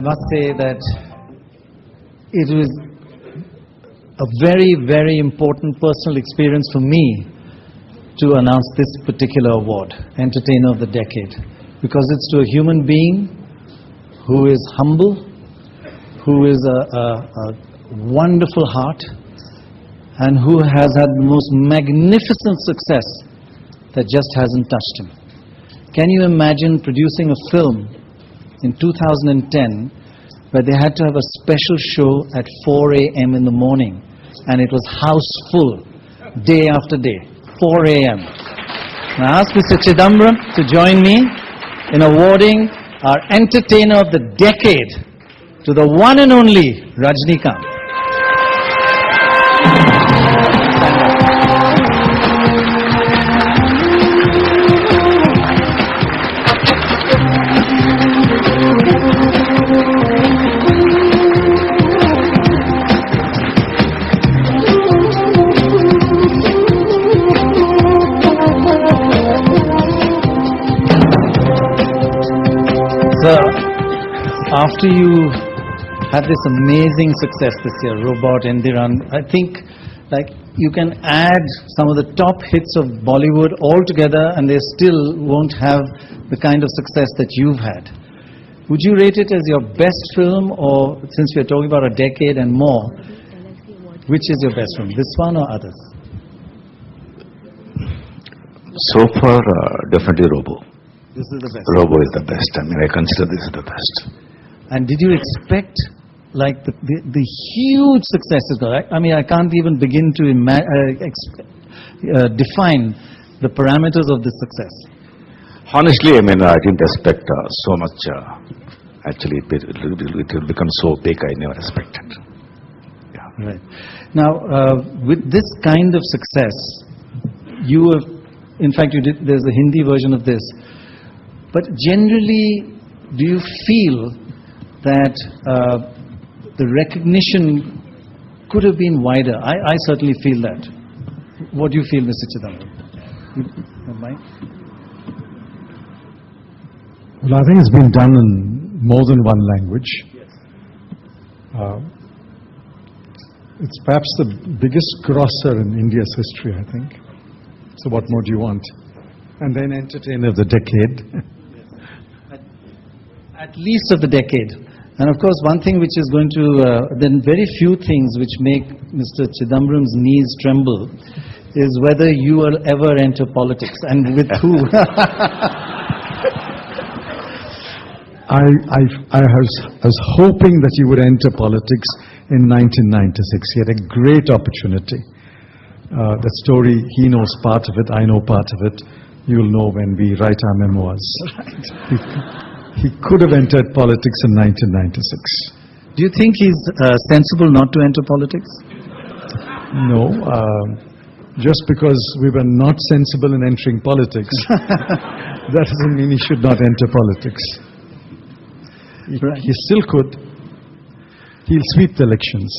must say that it was a very, very important personal experience for me to announce this particular award, Entertainer of the Decade, because it's to a human being who is humble, who is a wonderful heart, and who has had the most magnificent success that just hasn't touched him. Can you imagine producing a film in 2010 where they had to have a special show at 4 a.m. in the morning, and it was house full day after day, 4 a.m. I ask Mr. Chidambaram to join me in awarding our Entertainer of the Decade to the one and only Rajinikanth. So, after you had this amazing success this year, Robot, Enthiran, I think like you can add some of the top hits of Bollywood all together and they still won't have the kind of success that you've had. Would you rate it as your best film, or since we're talking about a decade and more, which is your best film, this one or others? So far, definitely Robo. This is the best. Robo is the best. I mean, I consider this the best. And did you expect like the huge successes? I mean, I can't even begin to define the parameters of this success. Honestly, I mean, I didn't expect so much. Actually, it will become so big. I never expected. Yeah. Right. Now, with this kind of success, you have, in fact, you did. There's a Hindi version of this. But generally, do you feel that the recognition could have been wider? I certainly feel that. What do you feel, Mr. Chidambaram? Mike? Well, I think it's been done in more than one language. Yes. It's perhaps the biggest crosser in India's history, I think. So what more do you want? And then Entertainer of the Decade. At least of the decade. And of course, one thing which is going to, then very few things which make Mr. Chidambaram's knees tremble is whether you will ever enter politics, and with who. I was hoping that you would enter politics in 1996. He had a great opportunity. That story, he knows part of it, I know part of it. You'll know when we write our memoirs. Right. He could have entered politics in 1996. Do you think he's sensible not to enter politics? No. Just because we were not sensible in entering politics, that doesn't mean he should not enter politics. He still could. He'll sweep the elections.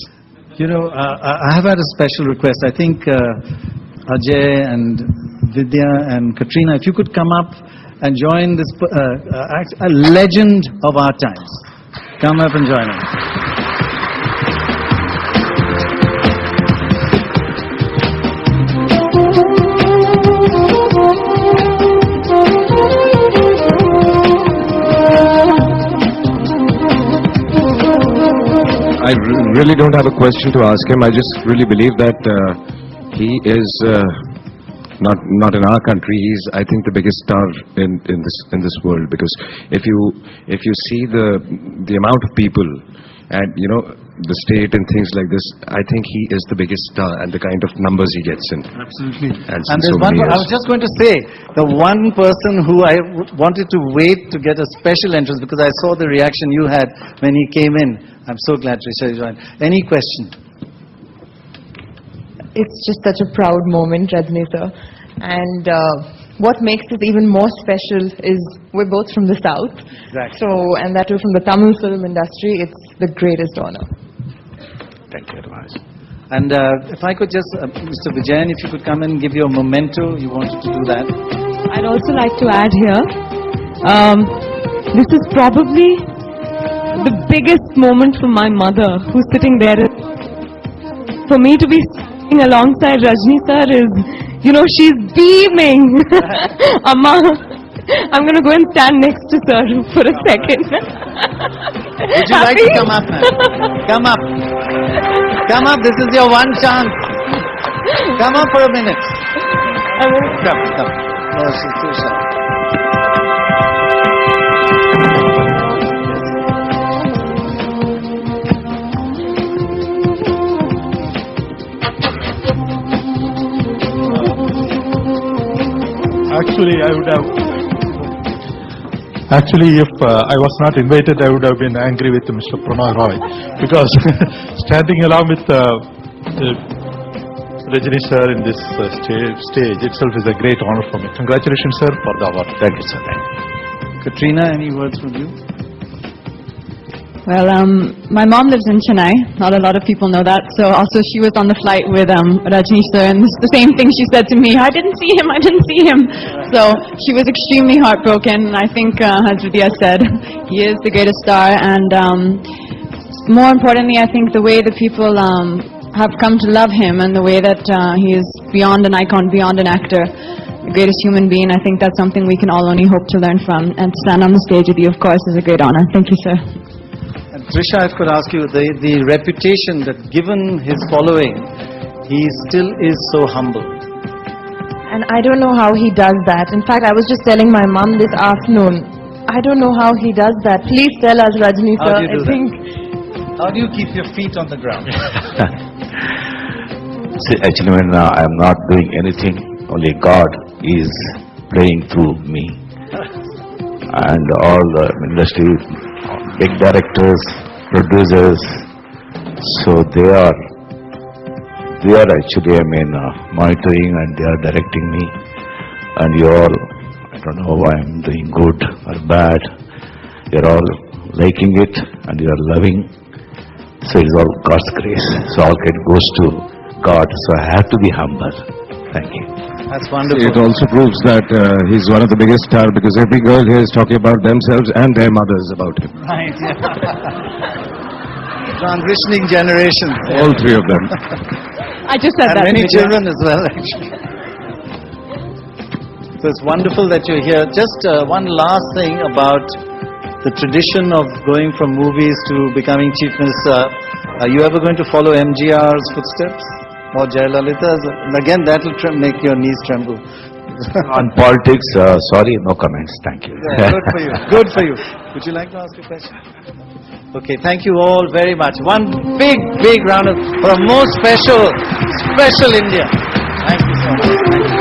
You know, I have had a special request. I think Ajay and Vidya and Katrina, if you could come up and join this, a legend of our times. Come up and join us. I really don't have a question to ask him. I just really believe that he is not in our country. He's, I think, the biggest star in this world, because if you see the amount of people and the state and things like this, I think he is the biggest star, and the kind of numbers he gets in. Absolutely. And there's one. I was just going to say, the one person who I wanted to wait to get a special entrance, because I saw the reaction you had when he came in. I'm so glad Trisha joined. Any question? It's just such a proud moment, Rajini sir. And what makes it even more special is we're both from the South. Exactly. So, and that too from the Tamil film industry, it's the greatest honor. Thank you very much. And if I could just, Mr. Vijayan, if you could come and give your memento, you wanted to do that. I'd also like to add here, this is probably the biggest moment for my mother, who's sitting there. For me to be sitting alongside Rajini sir is, she's beaming. Amma, I'm going to go and stand next to sir for a second. Would you like to come up, ma'am? Come up. Come up, this is your one chance. Come up for a minute. Come. Oh, she's too shy. Actually, if I was not invited, I would have been angry with Mr. Pranai Rai, because standing along with Rajini sir in this stage itself is a great honor for me. Congratulations, sir, for the award. Thank you, sir. Thank you. Katrina, any words from you? Well, my mom lives in Chennai. Not a lot of people know that. So also she was on the flight with Rajini sir, and the same thing she said to me. I didn't see him. So she was extremely heartbroken. I think, as Vidya said, he is the greatest star. And more importantly, I think the way the people have come to love him, and the way that he is beyond an icon, beyond an actor, the greatest human being, I think that's something we can all only hope to learn from. And to stand on the stage with you, of course, is a great honor. Thank you, sir. Trisha, I could ask you, the reputation that given his following, he still is so humble. And I don't know how he does that. In fact, I was just telling my mom this afternoon, I don't know how he does that. Please tell us, Rajini sir. How do you do that? How do you keep your feet on the ground? See, actually, when I am not doing anything, only God is playing through me. And all the industry, big directors, producers, so they are actually, monitoring, and they are directing me. And you all, I don't know why I'm doing good or bad, you're all liking it and you're loving. So it's all God's grace. So all credit goes to God. So I have to be humble. Thank you. That's wonderful. It also proves that he's one of the biggest stars, because every girl here is talking about themselves and their mothers about him. Right, yeah. Transitioning generations. All three of them. I just said And that. many to Vidya. children as well, actually. So it's wonderful that you're here. Just one last thing about the tradition of going from movies to becoming Chief Minister. Are you ever going to follow MGR's footsteps? Or Jayalalitha's? Again, that will make your knees tremble. On politics, sorry, no comments. Thank you. Yeah, good for you. Good for you. Would you like to ask a question? Okay, thank you all very much. One big round of for a most special India. Thank you so much. Thank you.